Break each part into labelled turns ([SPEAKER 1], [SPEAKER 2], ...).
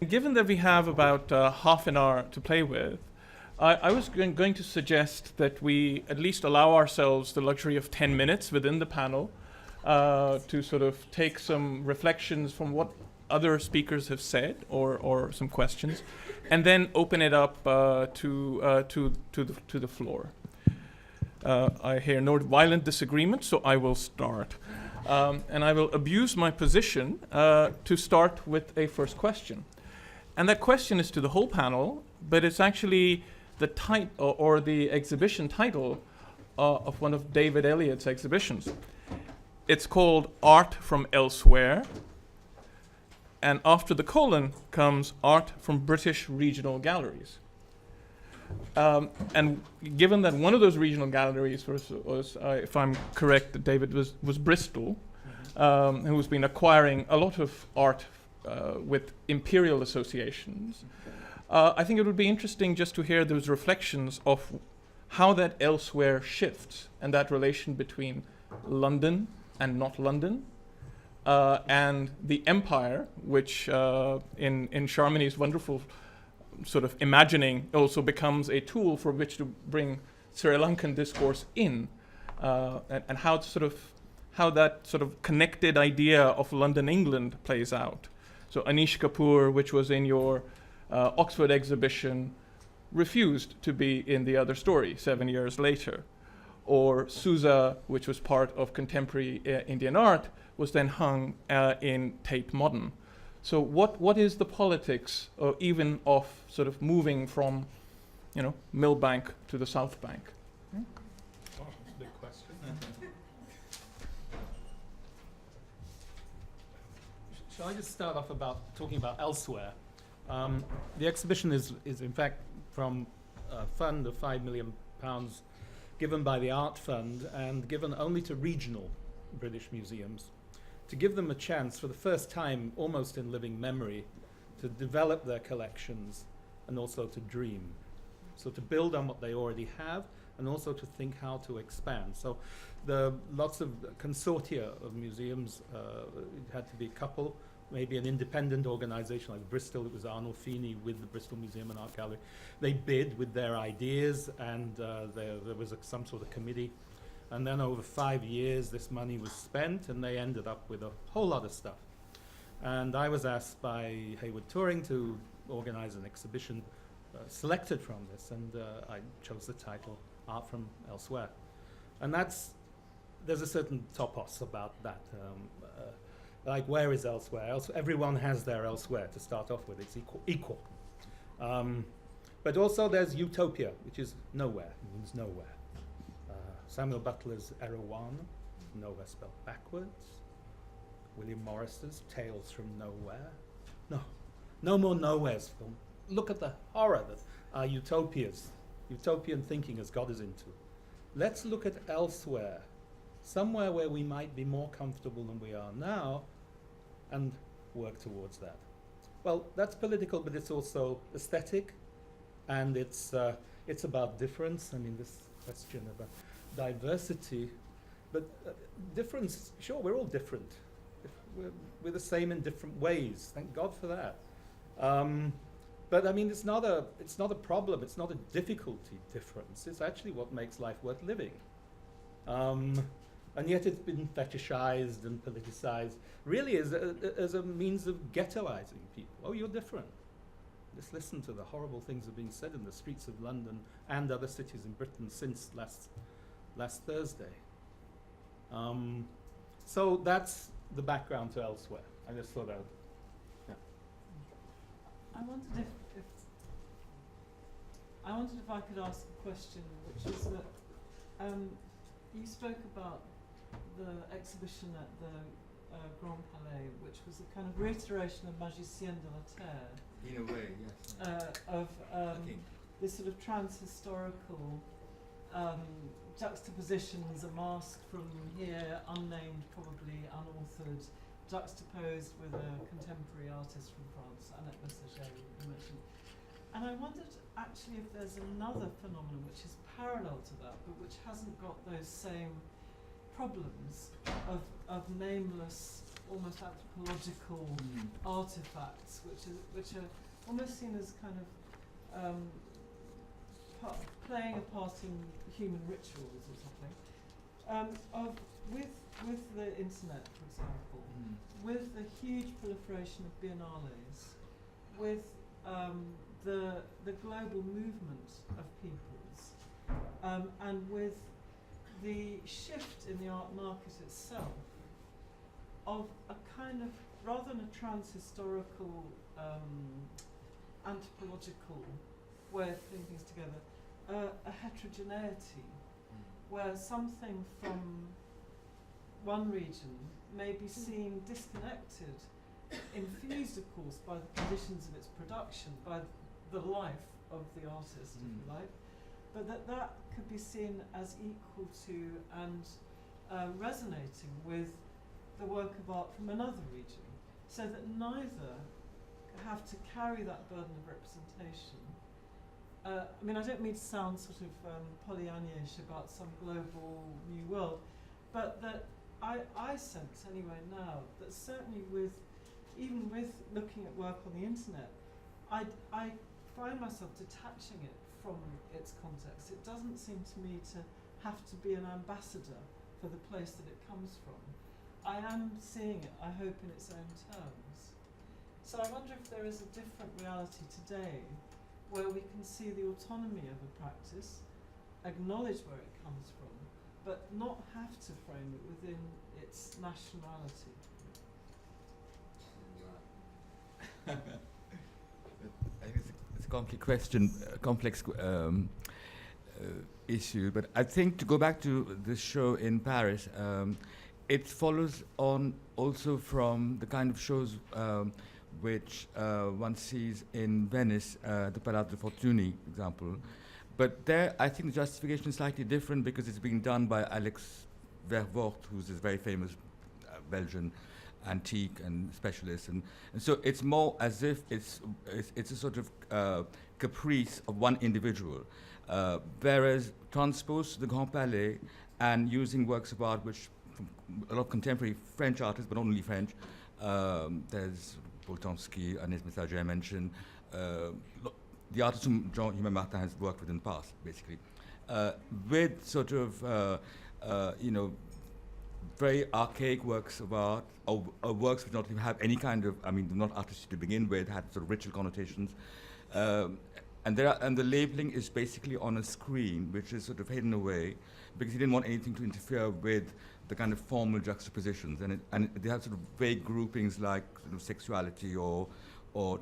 [SPEAKER 1] Given that we have about half an hour to play with, I was going to suggest that we at least allow ourselves the luxury of 10 minutes within the panel to sort of take some reflections from what other speakers have said or some questions, and then open it up to the floor. I hear no violent disagreement, so I will start. And I will abuse my position to start with a first question. And that question is to the whole panel, but it's actually the title or the exhibition title of one of David Elliott's exhibitions. It's called Art from Elsewhere. And after the colon comes Art from British Regional Galleries. And given that one of those regional galleries was if I'm correct, David, was Bristol, who's been acquiring a lot of art with imperial associations, I think it would be interesting just to hear those reflections of how that elsewhere shifts and that relation between London and not London, and the empire, which in Charmony's wonderful sort of imagining also becomes a tool for which to bring Sri Lankan discourse in, and how that sort of connected idea of London, England plays out. So Anish Kapoor, which was in your Oxford exhibition, refused to be in The Other Story 7 years later. Or Sousa, which was part of contemporary Indian art, was then hung in Tate Modern. So what is the politics even of sort of moving from, Millbank to the South Bank?
[SPEAKER 2] Oh, big question. Shall I just start off talking about elsewhere? The exhibition is in fact from a fund of £5 million given by the Art Fund and given only to regional British museums to give them a chance for the first time, almost in living memory, to develop their collections and also to dream. So to build on what they already have and also to think how to expand. So there are lots of consortia of museums. It had to be a couple, maybe an independent organization like Bristol. It was Arnold Feeney with the Bristol Museum and Art Gallery. They bid with their ideas, and there was some sort of committee. And then over 5 years, this money was spent, and they ended up with a whole lot of stuff. And I was asked by Hayward Touring to organize an exhibition selected from this, and I chose the title Art from Elsewhere. And there's a certain topos about that. Like, where is elsewhere? Everyone has their elsewhere to start off with. It's equal. But also there's utopia, which is nowhere. It means nowhere. Samuel Butler's Erewhon, nowhere spelled backwards. William Morris's Tales from Nowhere. No more nowheres. Look at the horror that our utopias, utopian thinking has got us into. Let's look at elsewhere, somewhere where we might be more comfortable than we are now, and work towards that. Well, that's political, but it's also aesthetic, and it's about difference. I mean, this question about diversity, but difference, sure, we're all different. We're the same in different ways. Thank God for that. But I mean, it's not a problem. It's not a difficulty difference. It's actually what makes life worth living. And yet it's been fetishized and politicized, really as a means of ghettoizing people. Oh, you're different. Just listen to the horrible things that are being said in the streets of London and other cities in Britain since last Thursday. So that's the background to elsewhere. I just thought that. Yeah.
[SPEAKER 3] I wondered if I could ask a question, which is that you spoke about the exhibition at the Grand Palais, which was a kind of reiteration of Magicien de la Terre.
[SPEAKER 4] In a way, yes.
[SPEAKER 3] Of this sort of trans-historical juxtapositions, a mask from here, unnamed, probably unauthored, juxtaposed with a contemporary artist from France, Annette Messager, you mentioned. And I wondered actually if there's another phenomenon which is parallel to that, but which hasn't got those same problems of nameless almost anthropological artifacts, which are almost seen as kind of playing a part in human rituals or something. With the internet, for example, with the huge proliferation of biennales, with the global movement of peoples, and with the shift in the art market itself of a kind of, rather than a trans-historical, anthropological way of putting things together, a heterogeneity, where something from one region may be seen disconnected, infused, of course, by the conditions of its production, by the life of the artist, if you like, but that could be seen as equal to and resonating with the work of art from another region, so that neither have to carry that burden of representation. I mean, I don't mean to sound sort of Pollyannish about some global new world, but that I sense anyway now that certainly even with looking at work on the internet, I find myself detaching it from its context. It doesn't seem to me to have to be an ambassador for the place that it comes from. I am seeing it, I hope, in its own terms. So I wonder if there is a different reality today where we can see the autonomy of a practice, acknowledge where it comes from, but not have to frame it within its nationality.
[SPEAKER 5] I think it's a complex question, complex issue. But I think to go back to the show in Paris, it follows on also from the kind of shows which one sees in Venice, the Palazzo Fortuny example. But there, I think the justification is slightly different because it's being done by Alex Vervoort, who's this very famous Belgian antique and specialist, and so it's more as if it's a sort of caprice of one individual, whereas transposed to the Grand Palais and using works of art which a lot of contemporary French artists, but not only French, there's Boltanski, Agnès Messager I mentioned, the artists whom Jean-Humain Martin has worked with in the past, basically, with sort of very archaic works of art, or works which don't even have any kind of, I mean, they're not artistic to begin with, had sort of ritual connotations. And the labeling is basically on a screen, which is sort of hidden away, because he didn't want anything to interfere with the kind of formal juxtapositions. And they have sort of vague groupings like sort of sexuality or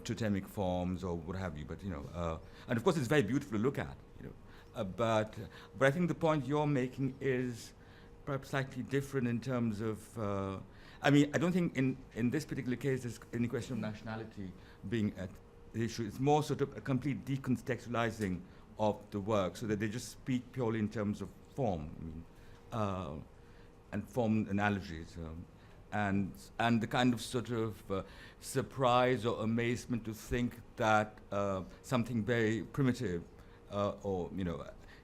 [SPEAKER 5] totemic forms or what have you. But and of course it's very beautiful to look at. But I think the point you're making is perhaps slightly different in terms of. I mean, I don't think in this particular case there's any question of nationality being at the issue. It's more sort of a complete decontextualizing of the work, so that they just speak purely in terms of form. I mean, and form analogies, and the kind of sort of surprise or amazement to think that something very primitive, or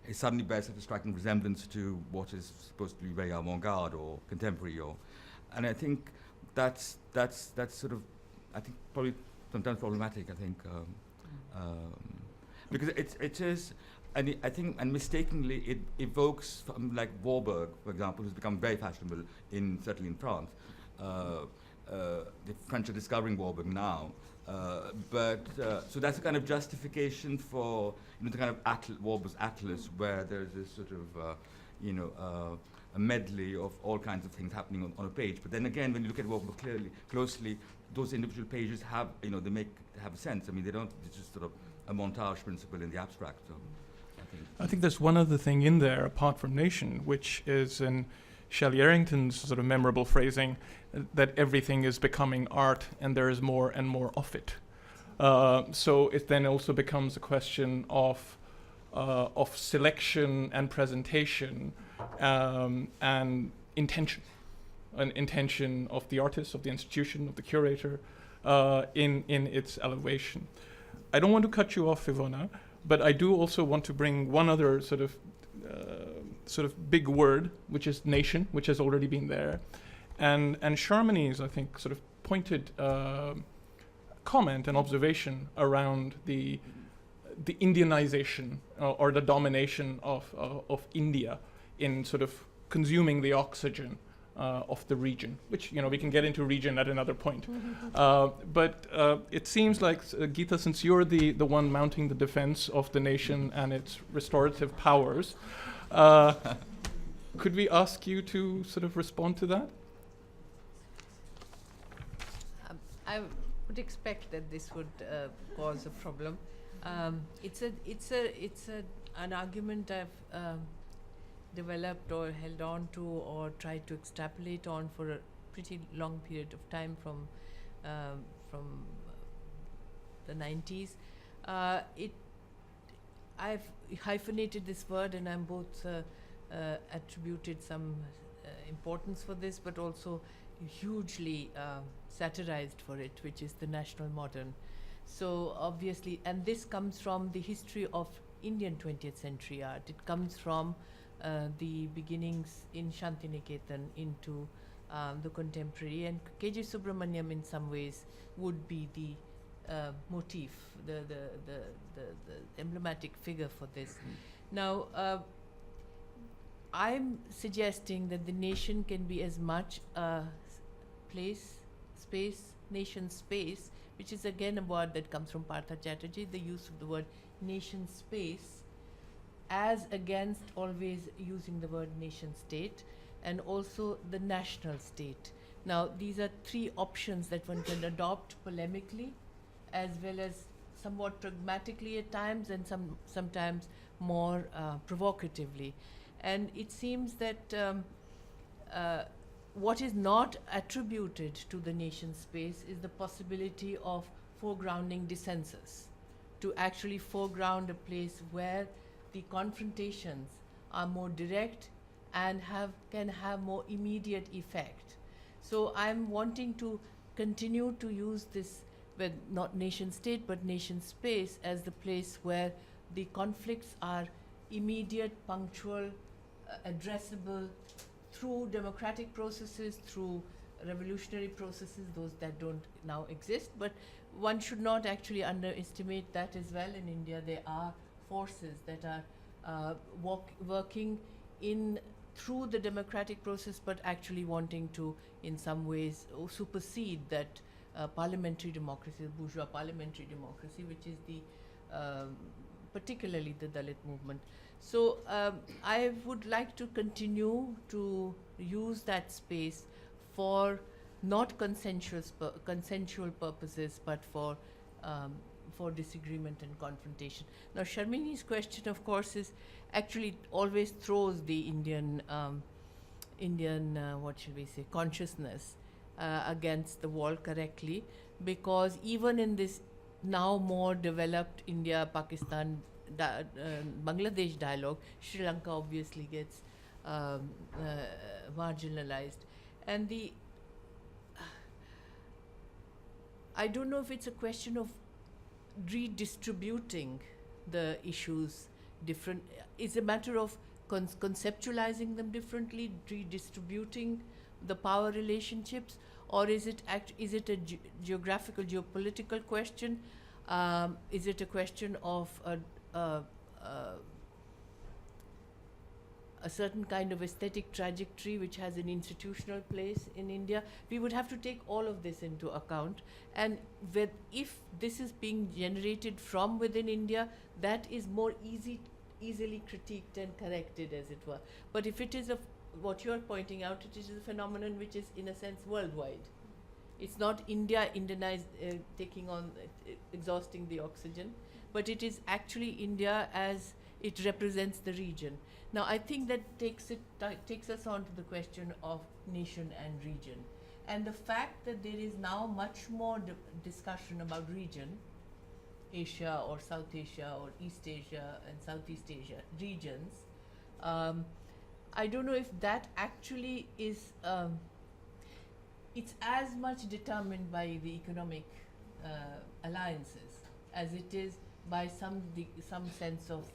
[SPEAKER 5] it suddenly bears such a striking resemblance to what is supposed to be very avant-garde or contemporary, and I think that's sort of, I think probably sometimes problematic. I think because it is. And I think, and mistakenly, it evokes like Warburg, for example, who's become very fashionable certainly in France. The French are discovering Warburg now, so that's a kind of justification for the kind of Warburg's Atlas, where there's this sort of a medley of all kinds of things happening on a page. But then again, when you look at Warburg closely, those individual pages have they have a sense. I mean, they don't. It's just sort of a montage principle in the abstract. So.
[SPEAKER 1] I think there's one other thing in there apart from nation, which is in Shelley Errington's sort of memorable phrasing that everything is becoming art and there is more and more of it. So it then also becomes a question of selection and presentation and intention. An intention of the artist, of the institution, of the curator in its elevation. I don't want to cut you off, Ivona, but I do also want to bring one other sort of big word, which is nation, which has already been there. And Charmany's, I think, sort of pointed comment and observation around the Indianization or the domination of India in sort of consuming the oxygen of the region, which, we can get into region at another point. But it seems like, Geeta, since you're the one mounting the defense of the nation and its restorative powers, could we ask you to sort of respond to that?
[SPEAKER 6] I would expect that this would cause a problem. It's an argument I've developed or held on to or tried to extrapolate on for a pretty long period of time from the 90s. I've hyphenated this word, and I'm both attributed some importance for this, but also hugely satirized for it, which is the national modern. So obviously, and this comes from the history of Indian 20th century art. It comes from the beginnings in Shantiniketan into the contemporary, and K.J. Subramaniam in some ways would be the motif, the emblematic figure for this. Now, I'm suggesting that the nation can be as much a place, space, nation space, which is again a word that comes from Partha Chatterjee, the use of the word nation space, as against always using the word nation state, and also the national state. Now, these are three options that one can adopt polemically, as well as somewhat pragmatically at times, and sometimes more provocatively. And it seems that what is not attributed to the nation space is the possibility of foregrounding dissensus, to actually foreground a place where the confrontations are more direct and can have more immediate effect. So I'm wanting to continue to use this, with not nation state but nation space, as the place where the conflicts are immediate, punctual, addressable through democratic processes, through revolutionary processes, those that don't now exist. But one should not actually underestimate that as well. In India, there are forces that are working through the democratic process, but actually wanting to, in some ways, supersede that parliamentary democracy, bourgeois parliamentary democracy, which is particularly the Dalit movement. So I would like to continue to use that space for not consensual purposes, but for disagreement and confrontation. Now, Sharmini's question, of course, is actually always throws the Indian what shall we say, consciousness against the wall correctly, because even in this now more developed India-Pakistan Bangladesh dialogue, Sri Lanka obviously gets marginalized. And I don't know if it's a question of redistributing the issues different. It's a matter of conceptualizing them differently, redistributing the power relationships, or is it a geographical, geopolitical question? Is it a question of a certain kind of aesthetic trajectory which has an institutional place in India? We would have to take all of this into account, and if this is being generated from within India, that is more easily critiqued and corrected, as it were. But if it is what you're pointing out, it is a phenomenon which is in a sense worldwide. It's not Indianized, taking on, exhausting the oxygen, but it is actually India as it represents the region. Now, I think that takes us on to the question of nation and region. And the fact that there is now much more discussion about region, Asia or South Asia or East Asia and Southeast Asia regions, I don't know if that actually is, it's as much determined by the economic alliances as it is by some sense of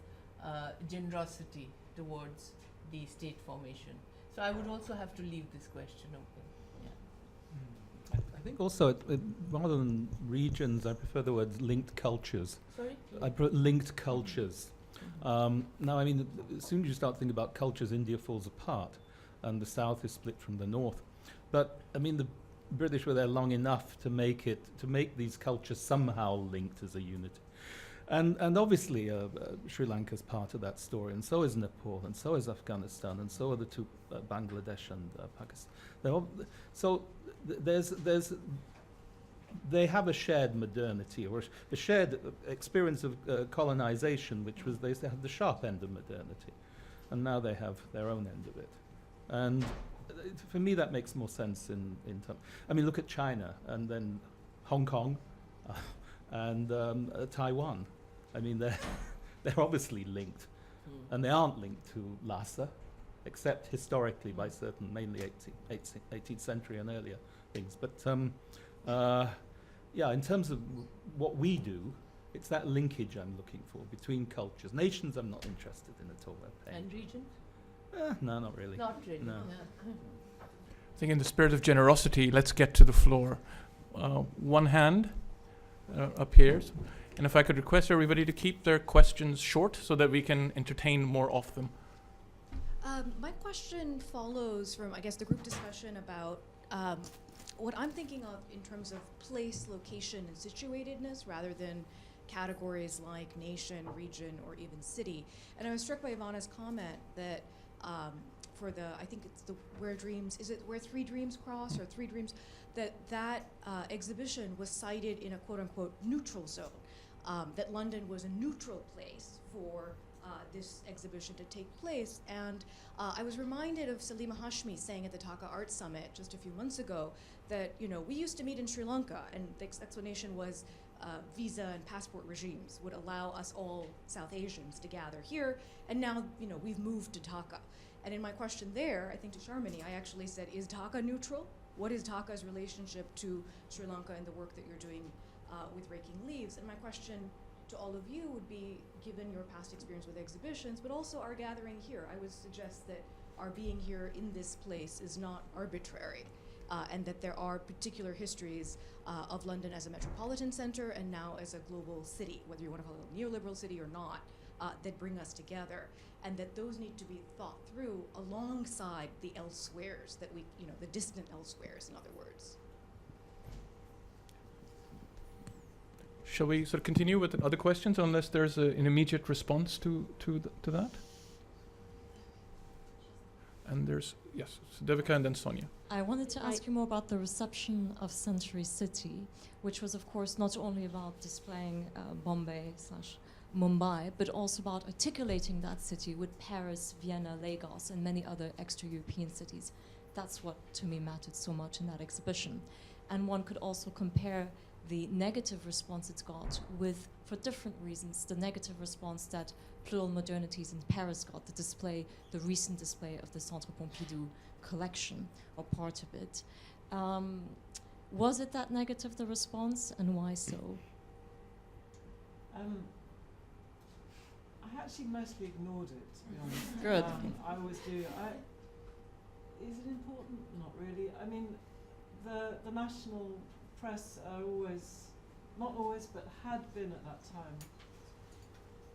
[SPEAKER 6] generosity towards the state formation. So I would also have to leave this question open.
[SPEAKER 2] think also, rather than regions, I prefer the word linked cultures.
[SPEAKER 6] Sorry?
[SPEAKER 2] Linked cultures. Now, I mean, as soon as you start thinking about cultures, India falls apart, and the south is split from the north. But I mean, the British were there long enough to make these cultures somehow linked as a unity. And obviously, Sri Lanka's part of that story, and so is Nepal, and so is Afghanistan, and so are the two Bangladesh and Pakistan. They have a shared modernity, or a shared experience of colonization, which was they had the sharp end of modernity, and now they have their own end of it. And for me, that makes more sense in terms. I mean, look at China, and then Hong Kong, and Taiwan. I mean, they're obviously linked, and they aren't linked to Lhasa, except historically by certain, mainly 18th century and earlier things. But yeah, in terms of what we do, it's that linkage I'm looking for between cultures. Nations I'm not interested in at all.
[SPEAKER 6] And regions?
[SPEAKER 2] No, not really.
[SPEAKER 6] Not really.
[SPEAKER 2] No.
[SPEAKER 6] Yeah.
[SPEAKER 1] I think in the spirit of generosity, let's get to the floor. One hand up here. And if I could request everybody to keep their questions short so that we can entertain more of them.
[SPEAKER 7] My question follows from, I guess, the group discussion about what I'm thinking of in terms of place, location, and situatedness rather than categories like nation, region, or even city. And I was struck by Ivana's comment that for the, I think it's the Where Dreams, is it Where Three Dreams Cross or Three Dreams, that exhibition was cited in a quote-unquote neutral zone, that London was a neutral place for this exhibition to take place. And I was reminded of Salima Hashmi saying at the Dhaka Art Summit just a few months ago that, you know, we used to meet in Sri Lanka, and the explanation was visa and passport regimes would allow us all South Asians to gather here, and now, you know, we've moved to Dhaka. And in my question there, I think to Sharmini, I actually said, is Dhaka neutral? What is Dhaka's relationship to Sri Lanka and the work that you're doing with Raking Leaves? And my question to all of you would be, given your past experience with exhibitions, but also our gathering here, I would suggest that our being here in this place is not arbitrary, and that there are particular histories of London as a metropolitan center and now as a global city, whether you want to call it a neoliberal city or not, that bring us together, and that those need to be thought through alongside the elsewheres that we, you know, the distant elsewheres, in other words.
[SPEAKER 1] Shall we sort of continue with other questions unless there's an immediate response to that? And there's, yes, so Devika and then Sonia.
[SPEAKER 8] I wanted to ask you more about the reception of Century City, which was, of course, not only about displaying Bombay/Mumbai, but also about articulating that city with Paris, Vienna, Lagos, and many other extra-European cities. That's what, to me, mattered so much in that exhibition. And one could also compare the negative response it's got with, for different reasons, the negative response that Plural Modernities in Paris got, the recent display of the Centre Pompidou collection, or part of it. Was it that negative, the response, and why so?
[SPEAKER 3] I actually mostly ignored it, to be honest.
[SPEAKER 8] Good.
[SPEAKER 3] I always do. Is it important? Not really. I mean, the national press are always, not always, but had been at that time,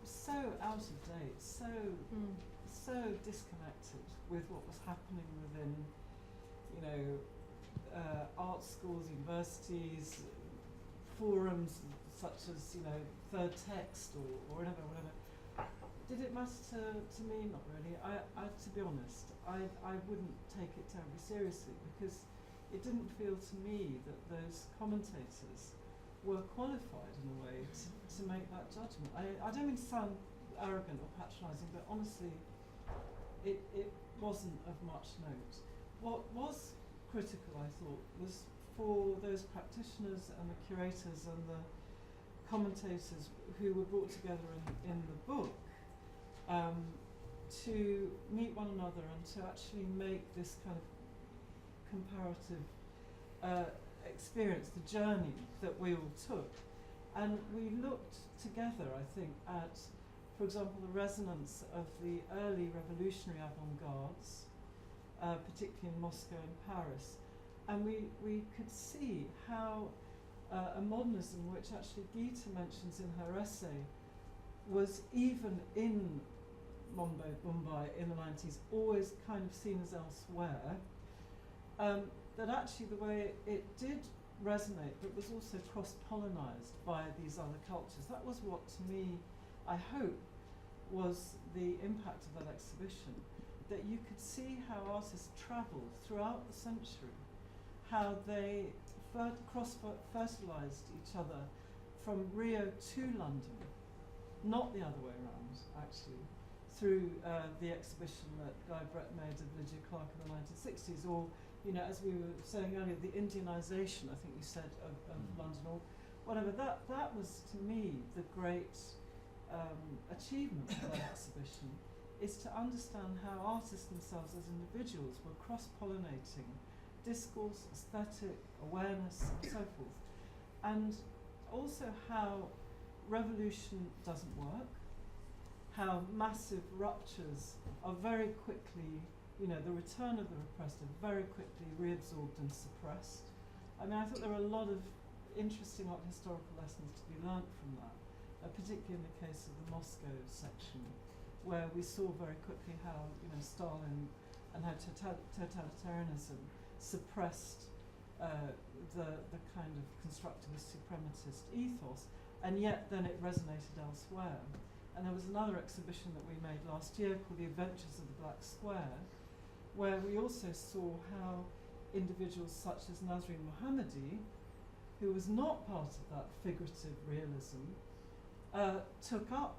[SPEAKER 3] so out of date, so disconnected with what was happening within, you know, art schools, universities, forums such as, you know, Third Text or whatever. Did it matter to me? Not really. I to be honest, I wouldn't take it terribly seriously, because it didn't feel to me that those commentators were qualified in a way to make that judgment. I don't mean to sound arrogant or patronising, but honestly, it wasn't of much note. What was critical, I thought, was for those practitioners and the curators and the commentators who were brought together in the book to meet one another and to actually make this kind of comparative experience, the journey that we all took. And we looked together, I think, at, for example, the resonance of the early revolutionary avant-gardes, particularly in Moscow and Paris, and we could see how a modernism, which actually Gita mentions in her essay, was even in Mumbai in the 90s, always kind of seen as elsewhere, that actually the way it did resonate, but was also cross-pollinized by these other cultures. That was what, to me, I hope, was the impact of that exhibition, that you could see how artists travelled throughout the century, how they cross-fertilized each other from Rio to London, not the other way around, actually, through the exhibition that Guy Brett made of Lydia Clark in the 1960s, or, you know, as we were saying earlier, the Indianization, I think you said, of London, or whatever. That was, to me, the great achievement of that exhibition, is to understand how artists themselves as individuals were cross-pollinating discourse, aesthetic, awareness, and so forth. And also how revolution doesn't work, how massive ruptures are very quickly, you know, the return of the repressed are very quickly reabsorbed and suppressed. I mean, I thought there were a lot of interesting art historical lessons to be learnt from that, particularly in the case of the Moscow section, where we saw very quickly how, you know, Stalin and how totalitarianism suppressed the kind of constructivist suprematist ethos, and yet then it resonated elsewhere. And there was another exhibition that we made last year called The Adventures of the Black Square, where we also saw how individuals such as Nasreen Mohammadi, who was not part of that figurative realism, took up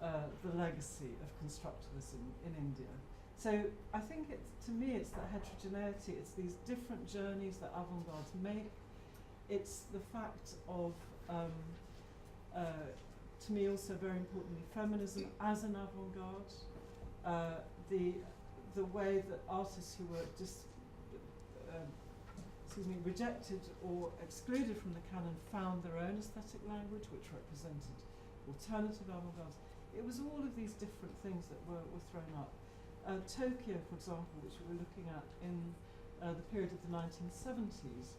[SPEAKER 3] the legacy of constructivism in India. So I think to me it's that heterogeneity, it's these different journeys that avant-gardes make. It's the fact of, to me also very importantly, feminism as an avant-garde, the way that artists who were rejected or excluded from the canon found their own aesthetic language, which represented alternative avant-gardes. It was all of these different things that were thrown up. Tokyo, for example, which we were looking at in the period of the 1970s,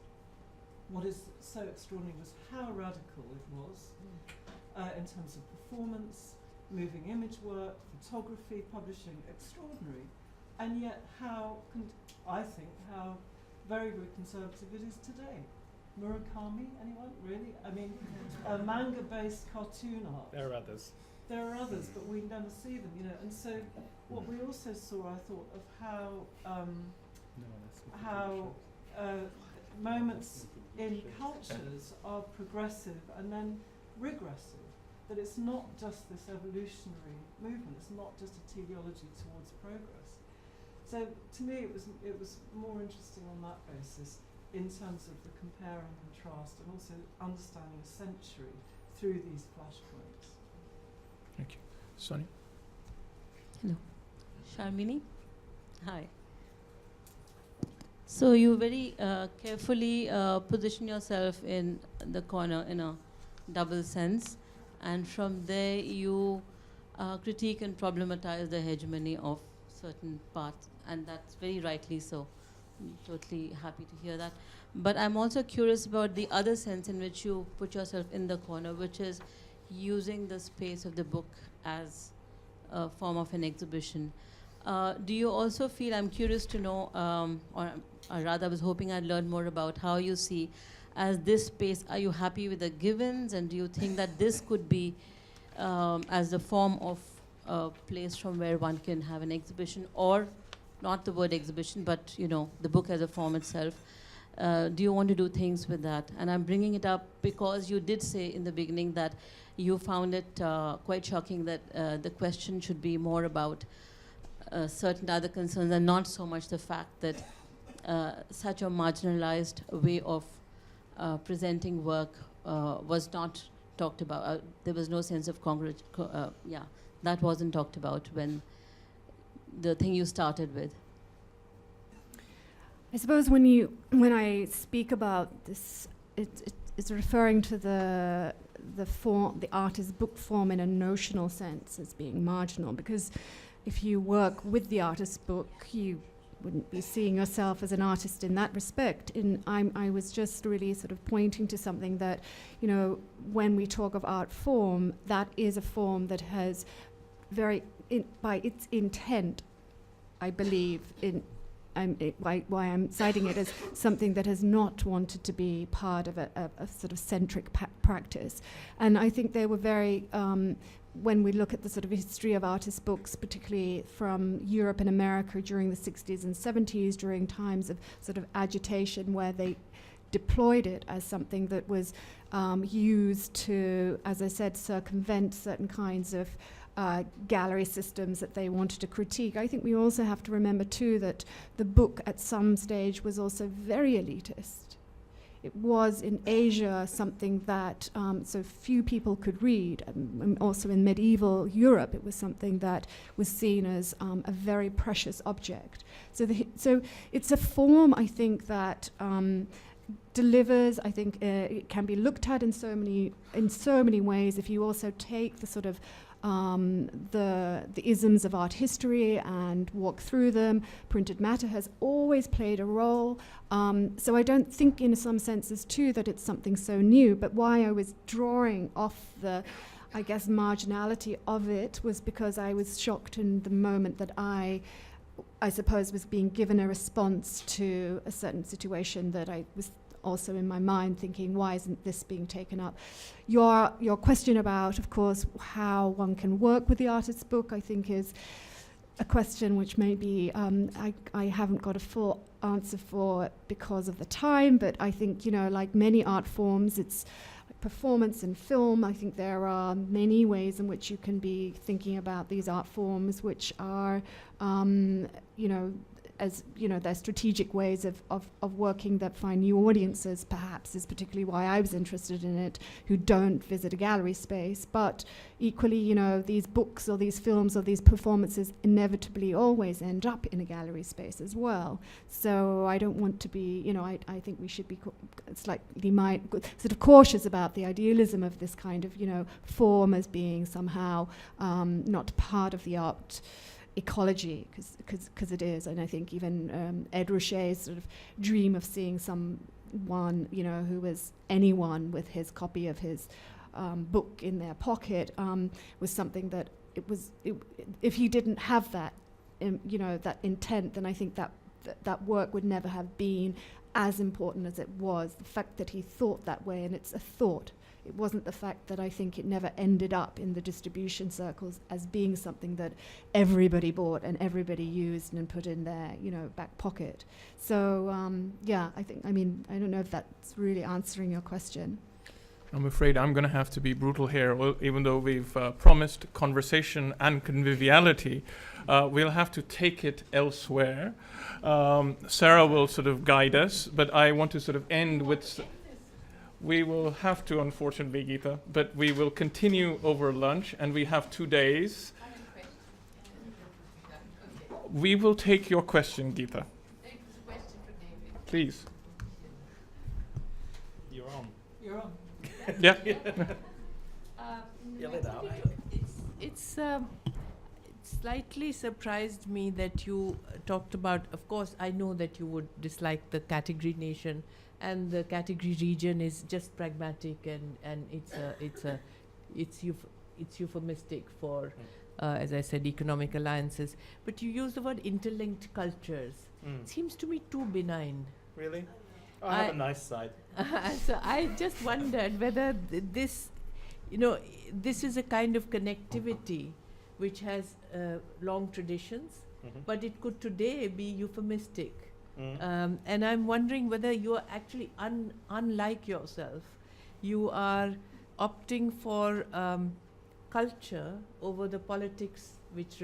[SPEAKER 3] what is so extraordinary was how radical it was in terms of performance, moving image work, photography, publishing, extraordinary. And yet I think how very, very conservative it is today. Murakami, anyone? Really? I mean, manga-based cartoon art.
[SPEAKER 2] There are others.
[SPEAKER 3] There are others, but we never see them, you know. And so what we also saw, I thought, of how moments in cultures are progressive and then regressive, that it's not just this evolutionary movement, it's not just a teleology towards progress. So to me it was more interesting on that basis in terms of the compare and contrast, and also understanding a century through these flashpoints.
[SPEAKER 1] Thank you. Sonia?
[SPEAKER 9] Hello. Sharmini? Hi. So you very carefully position yourself in the corner in a double sense, and from there you critique and problematize the hegemony of certain parts, and that's very rightly so. I'm totally happy to hear that. But I'm also curious about the other sense in which you put yourself in the corner, which is using the space of the book as a form of an exhibition. Do you also feel, I'm curious to know, or rather I was hoping I'd learn more about how you see as this space, are you happy with the givens, and do you think that this could be as a form of a place from where one can have an exhibition, or not the word exhibition, but you know, the book as a form itself? Do you want to do things with that? And I'm bringing it up because you did say in the beginning that you found it quite shocking that the question should be more about certain other concerns and not so much the fact that such a marginalized way of presenting work was not talked about. There was no sense of that wasn't talked about when the thing you started with.
[SPEAKER 10] I suppose when I speak about this, it's referring to the artist's book form in a notional sense as being marginal, because if you work with the artist's book, you wouldn't be seeing yourself as an artist in that respect. I was just really sort of pointing to something that, you know, when we talk of art form, that is a form that has by its intent, I believe, why I'm citing it as something that has not wanted to be part of a sort of centric practice. And I think they were very, when we look at the sort of history of artist books, particularly from Europe and America during the 60s and 70s, during times of sort of agitation where they deployed it as something that was used to, as I said, circumvent certain kinds of gallery systems that they wanted to critique. I think we also have to remember too that the book at some stage was also very elitist. It was in Asia something that so few people could read. Also in medieval Europe, it was something that was seen as a very precious object. So it's a form, I think, that delivers. I think it can be looked at in so many ways. If you also take the sort of the isms of art history and walk through them. Printed matter has always played a role. So I don't think in some senses too that it's something so new, but why I was drawing off the, I guess, marginality of it was because I was shocked in the moment that I suppose was being given a response to a certain situation that I was also in my mind thinking, why isn't this being taken up? Your question about, of course, how one can work with the artist's book, I think is a question which maybe I haven't got a full answer for because of the time, but I think, you know, like many art forms, it's like performance and film. I think there are many ways in which you can be thinking about these art forms, which are, you know, as you know, they're strategic ways of working that find new audiences, perhaps, is particularly why I was interested in it, who don't visit a gallery space. But equally, you know, these books or these films or these performances inevitably always end up in a gallery space as well. So I don't want to be, you know, I think we should be slightly sort of cautious about the idealism of this kind of, you know, form as being somehow not part of the art ecology, because it is. And I think even Ed Ruscha's sort of dream of seeing someone, you know, who was anyone with his copy of his book in their pocket was something that if he didn't have that, you know, that intent, then I think that work would never have been as important as it was. The fact that he thought that way, and it's a thought. It wasn't the fact that I think it never ended up in the distribution circles as being something that everybody bought and everybody used and put in their, you know, back pocket. So yeah, I don't know if that's really answering your question.
[SPEAKER 1] I'm afraid I'm going to have to be brutal here, even though we've promised conversation and conviviality. We'll have to take it elsewhere. Sarah will sort of guide us, but I want to sort of end with... We will have to, unfortunately, Geeta, but we will continue over lunch, and we have 2 days. We will take your question, Geeta. Please.
[SPEAKER 2] You're on.
[SPEAKER 3] You're on.
[SPEAKER 1] Yeah.
[SPEAKER 2] Yell it out.
[SPEAKER 6] It's slightly surprised me that you talked about, of course, I know that you would dislike the category nation, and the category region is just pragmatic and it's euphemistic for, as I said, economic alliances. But you use the word interlinked cultures. Seems to me too benign.
[SPEAKER 2] Really? I have a nice side.
[SPEAKER 6] So I just wondered whether this, you know, this is a kind of connectivity which has long traditions, but it could today be euphemistic. And I'm wondering whether you are actually unlike yourself. You are opting for culture over the politics which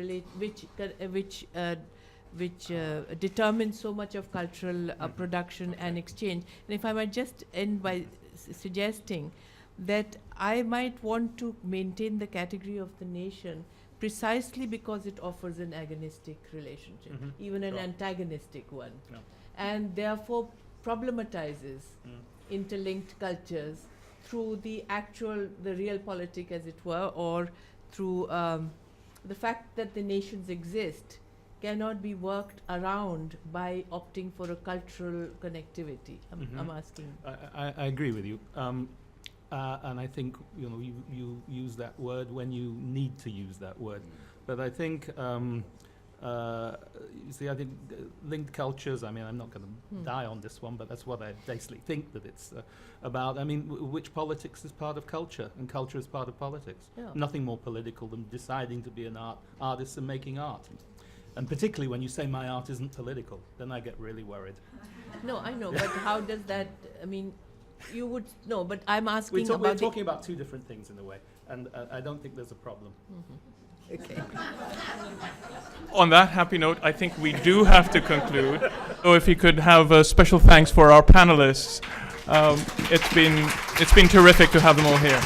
[SPEAKER 6] determines so much of cultural production and exchange. And if I might just end by suggesting that I might want to maintain the category of the nation precisely because it offers an agonistic relationship, even an antagonistic one, and therefore problematizes interlinked cultures through the real politic, as it were, or through the fact that the nations exist cannot be worked around by opting for a cultural connectivity. I'm asking.
[SPEAKER 2] I agree with you. And I think you use that word when you need to use that word. But I think you see, I think linked cultures. I mean, I'm not going to die on this one, but that's what I basically think that it's about. I mean, which politics is part of culture, and culture is part of politics.
[SPEAKER 6] Yeah.
[SPEAKER 2] Nothing more political than deciding to be an artist and making art. And particularly when you say my art isn't political, then I get really worried.
[SPEAKER 6] No, I know, but how does that? I mean, you would no, but I'm asking
[SPEAKER 2] We're
[SPEAKER 6] about.
[SPEAKER 2] talking about two different things in a way, and I don't think there's a problem.
[SPEAKER 6] Okay.
[SPEAKER 1] On that happy note, I think we do have to conclude. So if you could have a special thanks for our panelists. It's been terrific to have them all here.